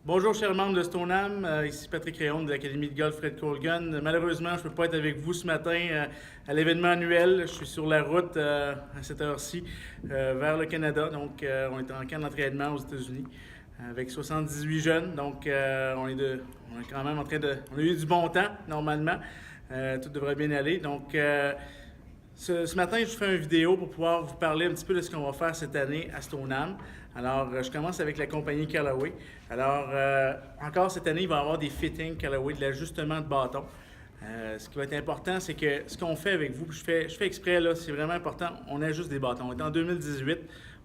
Bonjour, chers membres de Stoneham. Ici Patrick Réaume de l'Académie de golf Fred Colgan. Malheureusement, je ne peux pas être avec vous ce matin à l'événement annuel. Je suis sur la route à cette heure-ci vers le Canada. Donc, on est en camp d'entraînement aux États-Unis avec 78 jeunes. Donc, on est quand même en train de... On a eu du bon temps, normalement. Tout devrait bien aller. Donc, ce matin, je vous fais une vidéo pour pouvoir vous parler un petit peu de ce qu'on va faire cette année à Stoneham. Alors, je commence avec la compagnie Callaway. Alors, encore cette année, il va y avoir des fittings Callaway, de l'ajustement de bâton. Ce qui va être important, c'est que ce qu'on fait avec vous, je fais exprès, là, c'est vraiment important, on ajuste des bâtons. On est en 2018,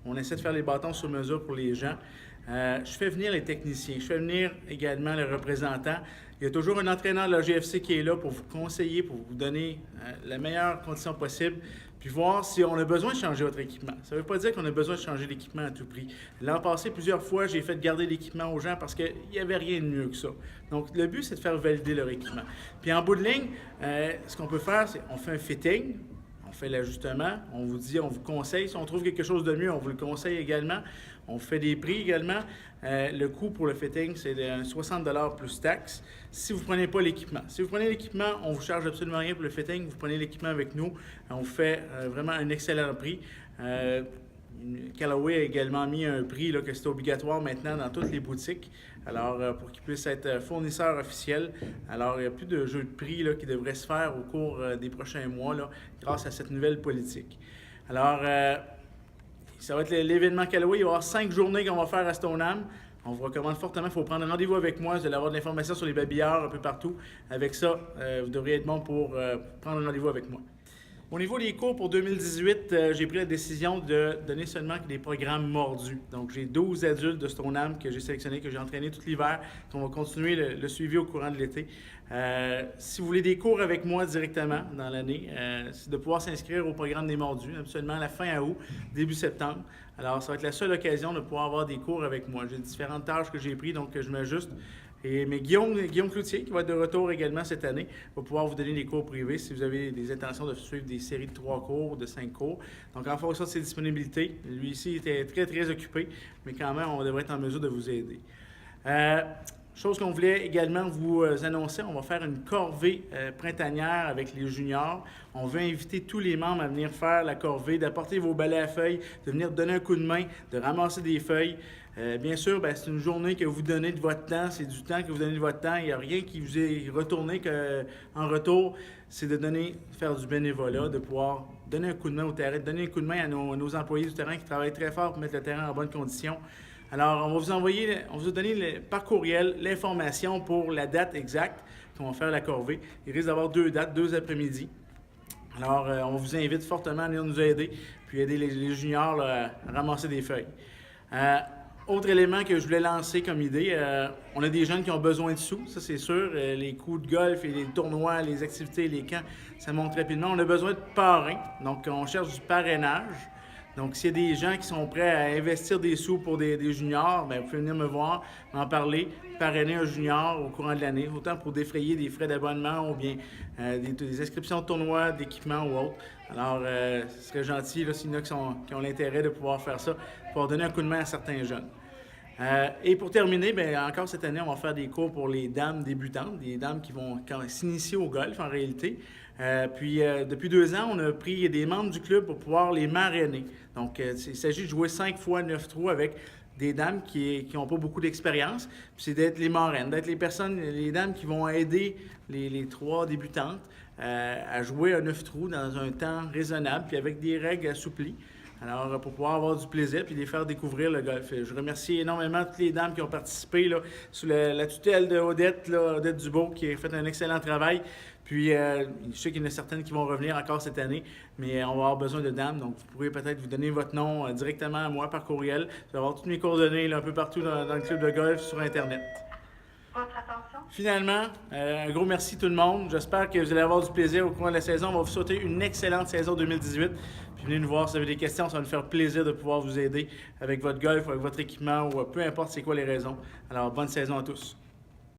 on essaie de faire les bâtons sur mesure pour les gens. Je fais venir les techniciens, je fais venir également les représentants. Il y a toujours un entraîneur de la GFC qui est là pour vous conseiller, pour vous donner la meilleure condition possible, puis voir si on a besoin de changer votre équipement. Ça ne veut pas dire qu'on a besoin de changer l'équipement à tout prix. L'an passé, plusieurs fois, j'ai fait garder l'équipement aux gens parce qu'il n'y avait rien de mieux que ça. Donc, le but, c'est de faire valider leur équipement. Puis en bout de ligne, ce qu'on peut faire, c'est on fait un fitting, on fait l'ajustement, on vous dit, on vous conseille. Si on trouve quelque chose de mieux, on vous le conseille également. On fait des prix également. Le coût pour le fitting, c'est de 60 $ plus taxes si vous ne prenez pas l'équipement. Si vous prenez l'équipement, on ne vous charge absolument rien pour le fitting. Vous prenez l'équipement avec nous, on vous fait vraiment un excellent prix. Callaway a également mis un prix là, que c'est obligatoire maintenant dans toutes les boutiques. Alors, pour qu'ils puissent être fournisseurs officiels. Alors, il n'y a plus de jeu de prix là, qui devrait se faire au cours des prochains mois là, grâce à cette nouvelle politique. Alors, ça va être l'événement Callaway. Il va y avoir 5 journées qu'on va faire à Stoneham. On vous recommande fortement, il faut prendre rendez-vous avec moi. Vous allez avoir de l'information sur les babillards un peu partout. Avec ça, vous devriez être bon pour prendre rendez-vous avec moi. Au niveau des cours pour 2018, j'ai pris la décision de donner seulement des programmes mordus. Donc, j'ai 12 adultes de Stoneham que j'ai sélectionnés, que j'ai entraînés tout l'hiver, qu'on va continuer le suivi au courant de l'été. Si vous voulez des cours avec moi directement dans l'année, c'est de pouvoir s'inscrire au programme des mordus, absolument à la fin août, début septembre. Alors, ça va être la seule occasion de pouvoir avoir des cours avec moi. J'ai différentes tâches que j'ai prises, donc je m'ajuste. Mais Guillaume Cloutier, qui va être de retour également cette année, va pouvoir vous donner des cours privés si vous avez des intentions de suivre des séries de 3 cours, de 5 cours. Donc, en fonction de ses disponibilités, lui ici était très, très occupé, mais quand même, on devrait être en mesure de vous aider. Chose qu'on voulait également vous annoncer, on va faire une corvée printanière avec les juniors. On veut inviter tous les membres à venir faire la corvée, d'apporter vos balais à feuilles, de venir donner un coup de main, de ramasser des feuilles. Bien sûr, c'est une journée que vous donnez de votre temps, c'est du temps que vous donnez de votre temps. Il n'y a rien qui vous est retourné en retour. C'est de faire du bénévolat, de pouvoir donner un coup de main au terrain, de donner un coup de main à nos employés du terrain qui travaillent très fort pour mettre le terrain en bonne condition. Alors, on va vous donner par courriel l'information pour la date exacte qu'on va faire la corvée. Il risque d'avoir 2 dates, 2 après-midi. Alors, on vous invite fortement à venir nous aider, puis aider les juniors là, à ramasser des feuilles. Autre élément que je voulais lancer comme idée, on a des jeunes qui ont besoin de sous, ça c'est sûr. Les coups de golf et les tournois, les activités, les camps, ça monte rapidement. On a besoin de parrains, donc on cherche du parrainage. Donc, s'il y a des gens qui sont prêts à investir des sous pour des juniors, bien, vous pouvez venir me voir, m'en parler, parrainer un junior au courant de l'année, autant pour défrayer des frais d'abonnement ou bien des inscriptions de tournois, d'équipements ou autres. Alors, ce serait gentil s'il y en a qui ont l'intérêt de pouvoir faire ça, pour donner un coup de main à certains jeunes. Et pour terminer, bien, encore cette année, on va faire des cours pour les dames débutantes, des dames qui vont s'initier au golf en réalité. Depuis 2 ans, on a pris des membres du club pour pouvoir les marrainer. Donc, il s'agit de jouer 5 fois 9 trous avec des dames qui n'ont pas beaucoup d'expérience. Puis c'est d'être les marraines, d'être les dames qui vont aider les 3 débutantes à jouer à 9 trous dans un temps raisonnable, puis avec des règles assouplies. Alors, pour pouvoir avoir du plaisir puis les faire découvrir le golf. Je remercie énormément toutes les dames qui ont participé là, sous la tutelle de Odette Dubois, qui a fait un excellent travail. Puis, je sais qu'il y en a certaines qui vont revenir encore cette année, mais on va avoir besoin de dames. Donc, vous pourrez peut-être vous donner votre nom directement à moi par courriel. Je vais avoir toutes mes coordonnées là, un peu partout dans le club de golf sur Internet. Votre attention. Finalement, un gros merci tout le monde. J'espère que vous allez avoir du plaisir au cours de la saison. On va vous souhaiter une excellente saison 2018. Puis venez nous voir si vous avez des questions. Ça va nous faire plaisir de pouvoir vous aider avec votre golf, avec votre équipement ou peu importe c'est quoi les raisons. Alors, bonne saison à tous.